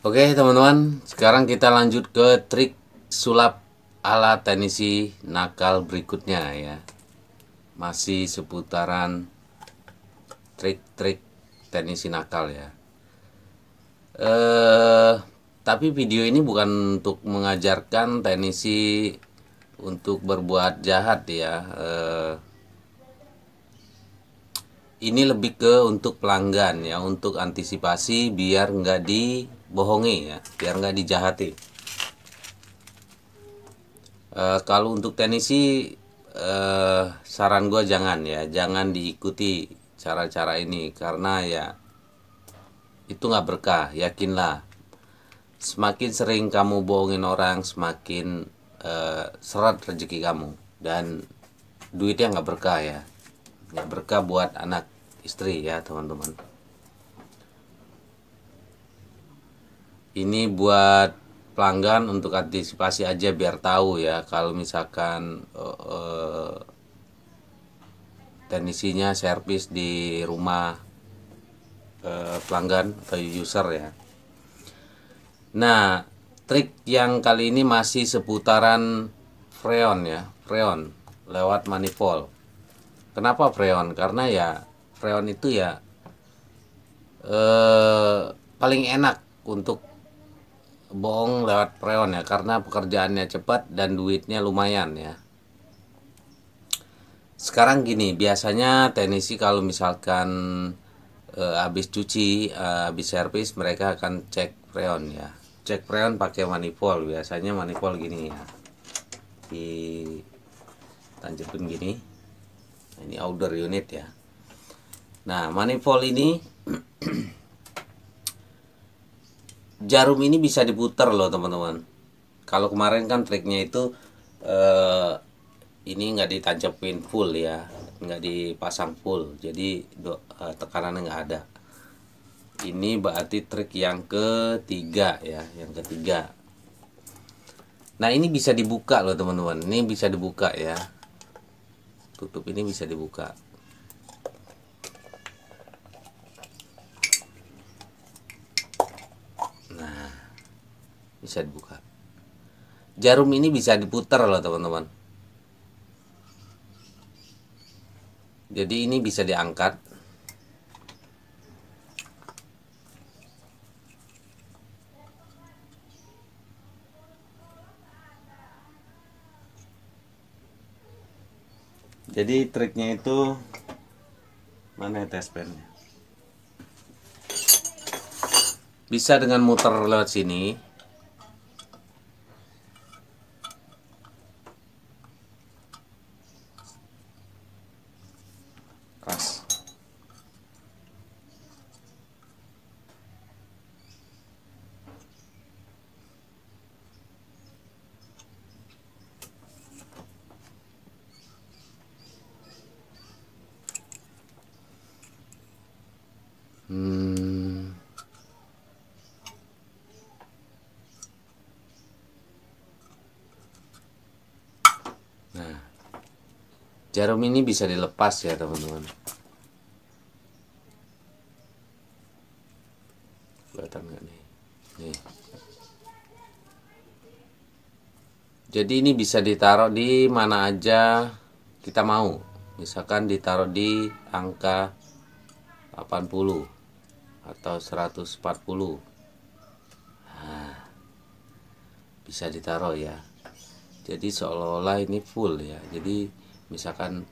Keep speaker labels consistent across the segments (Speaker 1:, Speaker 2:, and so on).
Speaker 1: Oke teman-teman, sekarang kita lanjut ke trik sulap ala teknisi nakal berikutnya ya. Masih seputaran trik-trik teknisi nakal ya. Tapi video ini bukan untuk mengajarkan teknisi untuk berbuat jahat ya. Ini lebih ke untuk pelanggan ya, untuk antisipasi biar nggak dibohongi ya, biar nggak dijahati. Kalau untuk teknisi saran gue jangan diikuti cara-cara ini, karena ya itu nggak berkah. Yakinlah, semakin sering kamu bohongin orang, semakin seret rezeki kamu dan duitnya nggak berkah ya, nggak berkah buat anak istri ya teman-teman. Ini buat pelanggan untuk antisipasi aja biar tahu ya, kalau misalkan teknisinya servis di rumah pelanggan atau user ya. Nah, trik yang kali ini masih seputaran freon ya, freon lewat manifold. Kenapa freon? Karena ya freon itu ya paling enak untuk bohong lewat freon ya, karena pekerjaannya cepat dan duitnya lumayan ya. Sekarang gini, biasanya teknisi kalau misalkan habis cuci, habis servis, mereka akan cek freon ya. Cek freon pakai manifold, biasanya manifold gini ya, ditancepin gini. Ini outer unit ya. Nah, manifold ini jarum ini bisa diputar loh teman-teman. Kalau kemarin kan triknya itu ini nggak ditancapin full ya, nggak dipasang full, jadi tekanannya nggak ada. Ini berarti trik yang ketiga ya, yang ketiga. Nah, ini bisa dibuka loh teman-teman, ini bisa dibuka ya, tutup ini bisa dibuka. Nah, bisa dibuka. Jarum ini bisa diputar loh teman-teman. Jadi ini bisa diangkat. Jadi triknya itu, mana test pennya? Bisa dengan muter lewat sini. Pas. Nah, jarum ini bisa dilepas ya teman-teman. Kelihatan nggak nih? Nih. Jadi ini bisa ditaruh di mana aja kita mau. Misalkan ditaruh di angka 80 atau 140. Nah, bisa ditaruh ya. Jadi seolah-olah ini full ya. Jadi misalkan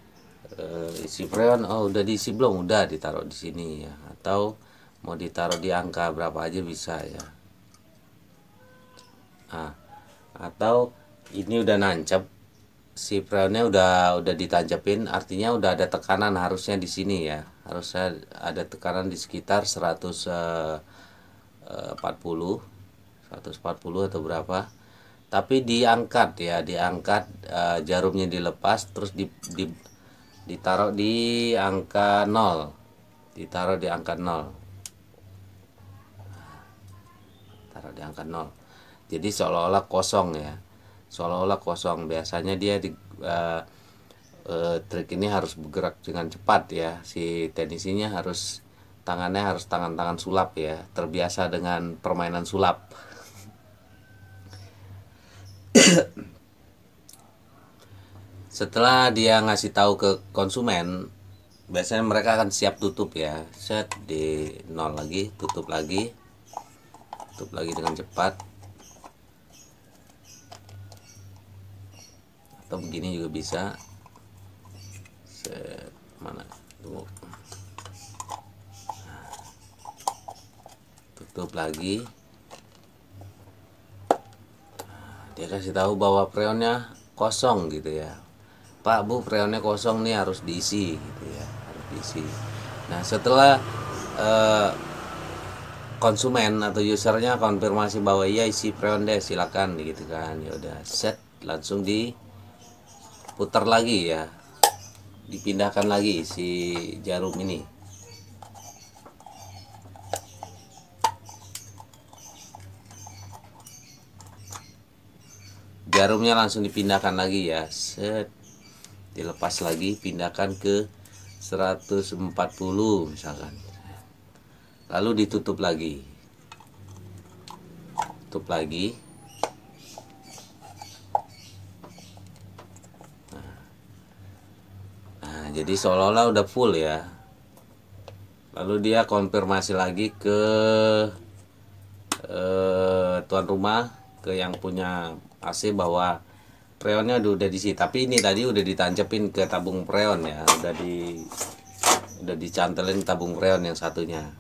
Speaker 1: isi freon, oh udah diisi belum? Udah ditaruh di sini ya. Atau mau ditaruh di angka berapa aja bisa ya. Nah, atau ini udah nancep, si freonnya udah ditancapin, artinya udah ada tekanan harusnya di sini ya. Harusnya ada tekanan di sekitar 140 atau berapa. Tapi diangkat ya, diangkat, jarumnya dilepas, terus ditaruh di angka 0. Ditaruh di angka 0. Taruh di angka 0. Jadi seolah-olah kosong ya. Seolah-olah kosong. Biasanya dia trik ini harus bergerak dengan cepat ya. Si teknisinya harus tangannya harus tangan-tangan sulap ya, terbiasa dengan permainan sulap. Setelah dia ngasih tahu ke konsumen, biasanya mereka akan siap tutup ya. Set di nol lagi, tutup lagi dengan cepat. Atau begini juga bisa. Set, mana tuh, tutup lagi. Dia kasih tahu bahwa freonnya kosong gitu ya. Pak, Bu, freonnya kosong nih, harus diisi gitu ya, harus diisi. Nah, setelah konsumen atau usernya konfirmasi bahwa iya isi freon deh, silakan gitu kan. Ya udah, set, langsung diputar lagi ya. Dipindahkan lagi si jarum ini. Jarumnya langsung dipindahkan lagi ya. Set, dilepas lagi, pindahkan ke 140 misalkan. Lalu ditutup lagi. Tutup lagi. Nah, jadi seolah-olah udah full ya. Lalu dia konfirmasi lagi ke tuan rumah, ke yang punya AC bahwa freonnya udah diisi. Tapi ini tadi udah ditancepin ke tabung freon ya, udah dicantelin tabung freon yang satunya.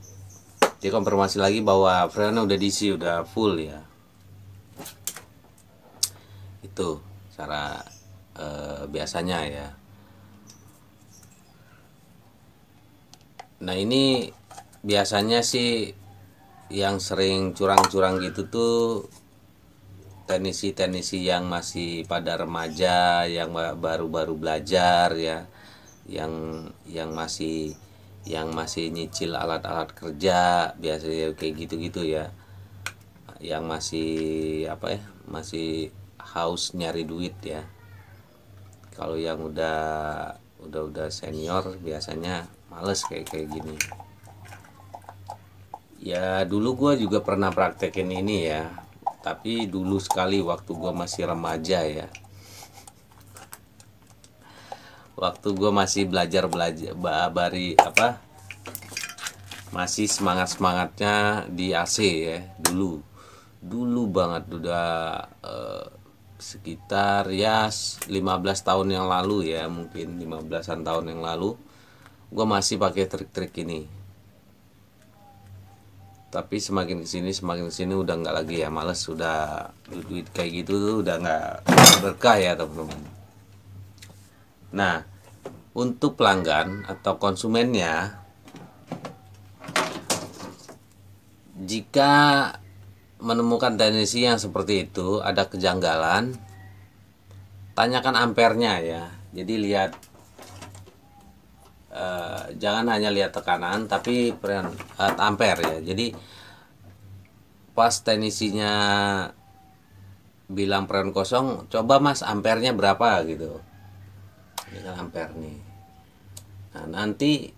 Speaker 1: Dia konfirmasi lagi bahwa freonnya udah diisi, udah full ya. Itu cara biasanya ya. Nah, ini biasanya sih yang sering curang-curang gitu tuh teknisi-teknisi yang masih pada remaja, yang baru-baru belajar ya, yang masih nyicil alat-alat kerja, biasanya kayak gitu-gitu ya, yang masih apa ya, masih haus nyari duit ya. Kalau yang udah senior biasanya males kayak gini. Ya dulu gue juga pernah praktekin ini ya, tapi dulu sekali waktu gue masih remaja ya, waktu gue masih belajar masih semangatnya di AC ya, dulu banget, udah sekitar ya 15 tahun yang lalu ya, mungkin 15-an tahun yang lalu gue masih pakai trik-trik ini. Tapi semakin kesini udah nggak lagi ya, males, udah duit kayak gitu tuh udah nggak berkah ya teman-teman. Nah, untuk pelanggan atau konsumennya, jika menemukan teknisi yang seperti itu ada kejanggalan, tanyakan ampernya ya. Jadi lihat, jangan hanya lihat tekanan tapi ampere ya. Jadi pas teknisinya bilang freon kosong, coba mas ampernya berapa gitu. Ini kan ampere nih. Nah, nanti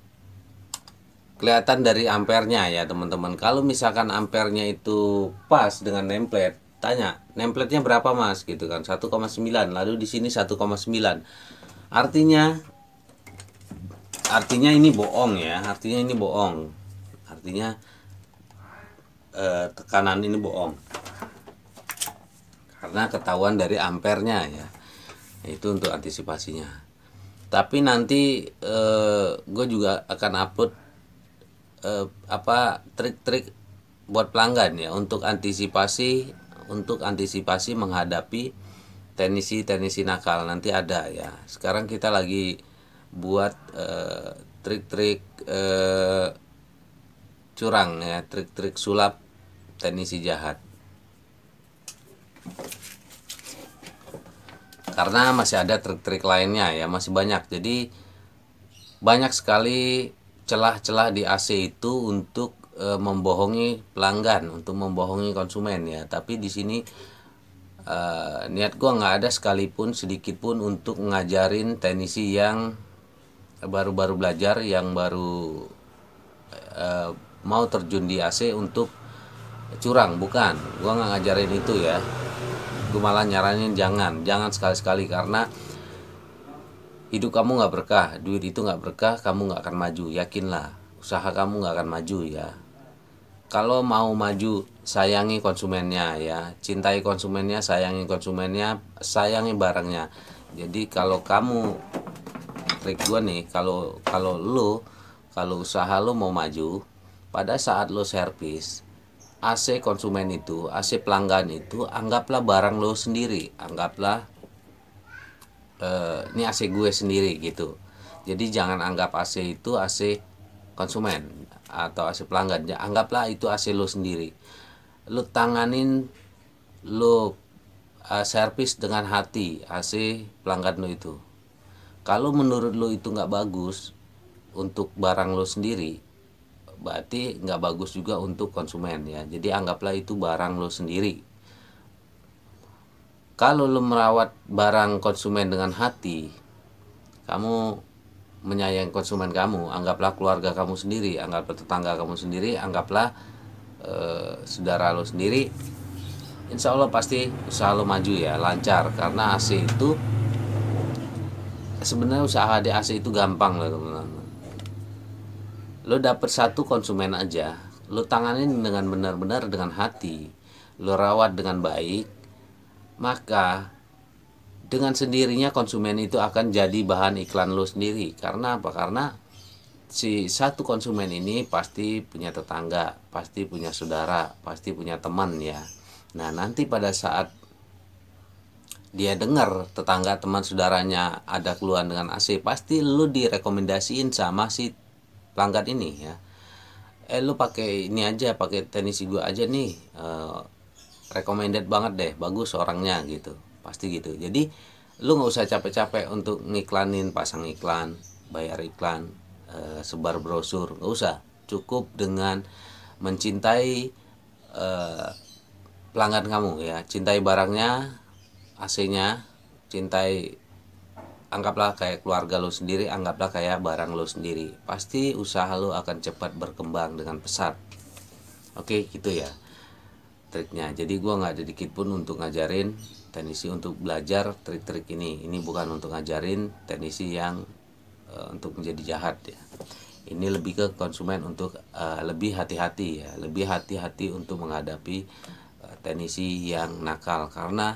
Speaker 1: kelihatan dari ampernya ya teman-teman. Kalau misalkan ampernya itu pas dengan nameplate, tanya nameplate-nya berapa mas gitu kan, 1,9, lalu di sini 1,9. Artinya ini bohong ya, artinya tekanan ini bohong karena ketahuan dari ampernya ya. Itu untuk antisipasinya. Tapi nanti gue juga akan upload trik-trik buat pelanggan ya, untuk antisipasi menghadapi teknisi nakal. Nanti ada ya. Sekarang kita lagi buat trik-trik curang ya, trik-trik sulap teknisi jahat. Karena masih ada trik-trik lainnya ya, masih banyak. Jadi banyak sekali celah-celah di AC itu untuk membohongi pelanggan, untuk membohongi konsumen ya. Tapi di sini niat gua nggak ada sekalipun sedikit pun untuk ngajarin teknisi yang baru-baru belajar, yang baru mau terjun di AC untuk curang, bukan. Gua nggak ngajarin itu ya. Gue malah nyaranin jangan sekali-sekali, karena hidup kamu nggak berkah, duit itu nggak berkah, kamu nggak akan maju. Yakinlah, usaha kamu nggak akan maju ya. Kalau mau maju, sayangi konsumennya ya, cintai konsumennya, sayangi konsumennya, sayangi barangnya. Jadi kalau kamu, trik gue nih, kalau usaha lo mau maju, pada saat lo servis AC konsumen itu, AC pelanggan itu, anggaplah barang lo sendiri, anggaplah ini AC gue sendiri gitu. Jadi jangan anggap AC itu AC konsumen atau AC pelanggan, ya, anggaplah itu AC lo sendiri. Lo tanganin, lo servis dengan hati AC pelanggan lo itu. Kalau menurut lo itu nggak bagus untuk barang lo sendiri, berarti nggak bagus juga untuk konsumen ya. Jadi anggaplah itu barang lo sendiri. Kalau lo merawat barang konsumen dengan hati, kamu menyayangi konsumen kamu, anggaplah keluarga kamu sendiri, anggaplah tetangga kamu sendiri, anggaplah saudara lo sendiri, insya Allah pasti usaha lo maju ya, lancar. Karena AC itu sebenarnya, usaha di AC itu gampang loh teman-teman. Lo dapet satu konsumen aja, lo tanganin dengan benar-benar dengan hati, lo rawat dengan baik, maka dengan sendirinya konsumen itu akan jadi bahan iklan lo sendiri. Karena apa? Karena si satu konsumen ini pasti punya tetangga, pasti punya saudara, pasti punya teman ya. Nah nanti pada saat dia dengar tetangga, teman, saudaranya ada keluhan dengan AC, pasti lo direkomendasiin sama si pelanggan ini ya. Lo pakai ini aja, pakai teknisi gua aja nih, recommended banget deh, bagus orangnya gitu, pasti gitu. Jadi lu nggak usah capek-capek untuk ngiklanin, pasang iklan, bayar iklan, sebar brosur, nggak usah. Cukup dengan mencintai pelanggan kamu ya, cintai barangnya, AC-nya, cintai, anggaplah kayak keluarga lo sendiri, anggaplah kayak barang lo sendiri, pasti usaha lo akan cepat berkembang dengan pesat. Oke gitu ya triknya. Jadi gue nggak ada dikit pun untuk ngajarin teknisi untuk belajar trik-trik ini bukan untuk ngajarin teknisi yang untuk menjadi jahat ya. Ini lebih ke konsumen untuk lebih hati-hati ya, lebih hati-hati untuk menghadapi teknisi yang nakal. Karena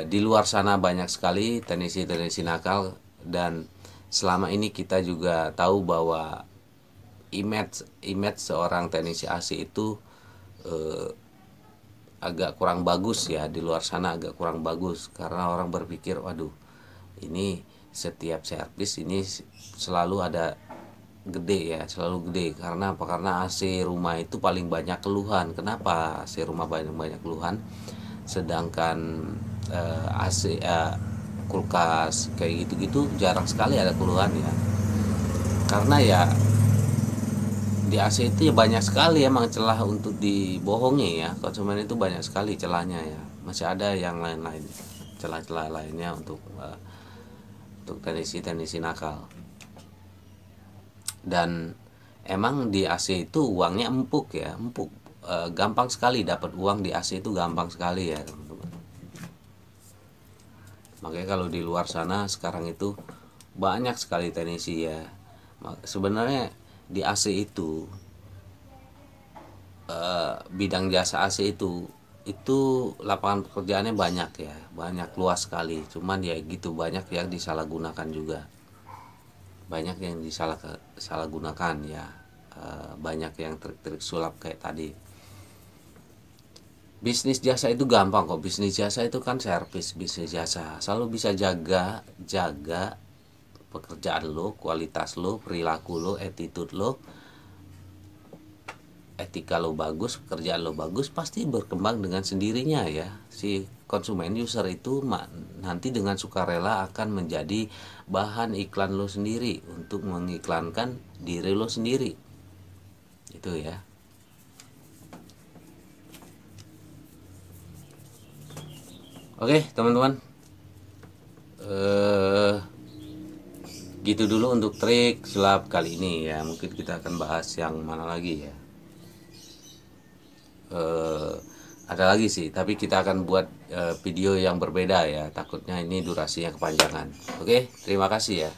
Speaker 1: di luar sana banyak sekali teknisi-teknisi nakal, dan selama ini kita juga tahu bahwa image seorang teknisi AC itu agak kurang bagus ya, di luar sana agak kurang bagus, karena orang berpikir waduh ini setiap servis ini selalu ada gede ya, selalu gede. Karena apa? Karena AC rumah itu paling banyak keluhan. Kenapa AC rumah banyak keluhan, sedangkan AC kulkas kayak gitu-gitu jarang sekali ada keluhan ya. Karena ya di AC itu ya banyak sekali emang celah untuk dibohongi ya, konsumen itu banyak sekali celahnya ya. Masih ada yang lain-lain, celah-celah lainnya untuk teknisi nakal. Dan emang di AC itu uangnya empuk ya, empuk, gampang sekali dapat uang di AC itu, gampang sekali ya teman-teman. Makanya kalau di luar sana sekarang itu banyak sekali teknisi ya. Sebenarnya di AC itu bidang jasa AC itu lapangan pekerjaannya banyak ya, banyak, luas sekali. Cuman ya gitu, banyak yang disalahgunakan juga, banyak yang disalahgunakan ya, banyak yang trik-trik sulap kayak tadi. Bisnis jasa itu gampang kok, bisnis jasa itu kan servis. Bisnis jasa selalu bisa jaga pekerjaan lo, kualitas lo, perilaku lo, attitude lo, etika lo bagus, pekerjaan lo bagus, pasti berkembang dengan sendirinya ya. Si konsumen, user itu nanti dengan sukarela akan menjadi bahan iklan lo sendiri untuk mengiklankan diri lo sendiri. Itu ya. Oke teman-teman, Gitu dulu untuk trik sulap kali ini ya. Mungkin kita akan bahas yang mana lagi ya. Ada lagi sih, tapi kita akan buat video yang berbeda ya. Takutnya ini durasinya kepanjangan. Oke, terima kasih ya.